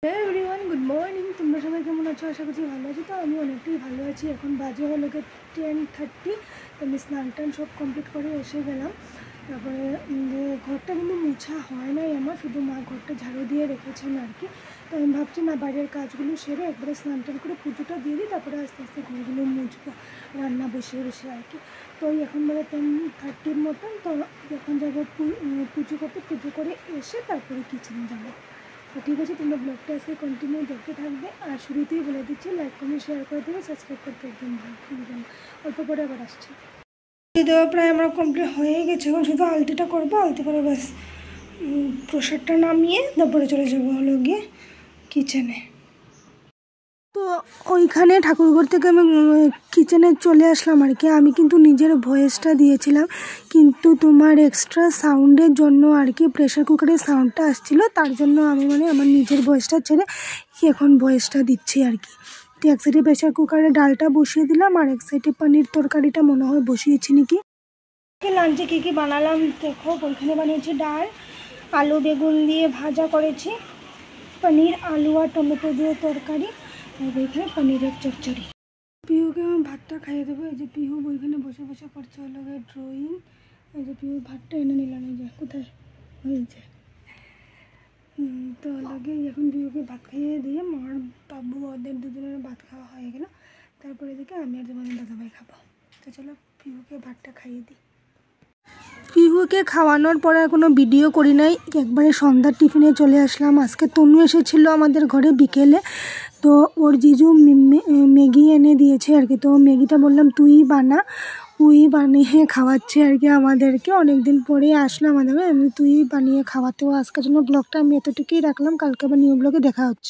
Hello everyone, good morning. তোমরা সবাই কেমন আছো? আশা করছি ভালো আছো। তো আমি অনেকটাই ভালো আছি। এখন বাজে হলো 10:30। তো আমি স্নান টান সব কমপ্লিট করে এসে গেলাম। তারপরে ঘরটা কিন্তু মোছা হয় নাই আমার, শুধু মা ঘরটা ঝাড়ু দিয়ে রেখেছেন আর কি। তো আমি ভাবছি না, বাইরের কাজগুলো সেরে একবারে স্নান টান করে পুজোটা দিয়ে দিই, তারপরে আস্তে আস্তে ঘরগুলো মুছবো, রান্না বসিয়ে বসে আর কি। তো এখন বাজে 10:30 মতন। তো এখন যাবো পুজো করতে, পুজো করে এসে তারপরে কিচেনে যাবো। তো ঠিক আছে, তোমরা ব্লগটা আজকে কন্টিনিউ দেখতে থাকবে। আর শুরুতেই বলে দিচ্ছি, লাইক কমেন্ট শেয়ার করে দেবে, সাবস্ক্রাইব করতে একদম ভুলবেন। অল্প পরে আবার আসছে। দেওয়া প্রায় আমরা কমপ্লিট হয়ে গেছে। এখন শুধু আলতিটা করবো, আলতি করে ব্যাস প্রসাদটা নামিয়ে তারপরে চলে যাবো হলো গিয়ে কিচেনে। তো ওইখানে ঠাকুরঘর থেকে আমি কিচেনে চলে আসলাম আর কি। আমি কিন্তু নিজের ভয়েসটা দিয়েছিলাম, কিন্তু তোমার এক্সট্রা সাউন্ডের জন্য আর কি, প্রেশার কুকারের সাউন্ডটা আসছিলো, তার জন্য আমি আমার নিজের ভয়েসটা ছেড়ে এখন ভয়েসটা দিচ্ছি আর কি। তো এক সাইডে প্রেশার কুকারে ডালটা বসিয়ে দিলাম, আর এক সাইডে পনির তরকারিটা মনে হয় বসিয়েছি নাকি। লাঞ্চে কী কী বানালাম দেখো। ওইখানে বানিয়েছি ডাল, আলু বেগুন দিয়ে ভাজা করেছি, পনির আলু আর টমেটো দিয়ে তরকারি, আর ওইখানে পনিরের চচ্চড়ি। পিহুকে আমি ভাতটা খাইয়ে দেবো। এই যে পিহু ওইখানে বসে বসে করছে হলো ড্রয়িং। এই যে পিহু ভাতটা এনে নিলাম, এই যে কোথায় হয়েছে। তো লাগে এখন পিহুকে ভাত খাইয়ে দিয়ে মার বাবু ওদের দুজনের ভাত খাওয়া হয়ে গেল। তারপরে দেখে আমি আর তোমাদের দাদাভাই খাবো। তো চলো পিহুকে ভাতটা খাইয়ে দিই। পিহুকে খাওয়ানোর পরে আর কোনো ভিডিও করি নাই, একবারে সন্ধ্যার টিফিনে চলে আসলাম। আজকে তনু এসেছিলো আমাদের ঘরে বিকেলে। তো ওর জিজু ম্যাগি এনে দিয়েছে আর কি। তো ম্যাগিটা বললাম তুই বানা, তুই বানিয়ে খাওয়াচ্ছে আর কি আমাদেরকে। অনেকদিন পরে আসলো আমাদের, তুই বানিয়ে খাওয়াতেও। আজকের জন্য ব্লগটা আমি এতটুকুই রাখলাম, কালকে আবার নিউ ব্লগে দেখা হচ্ছে।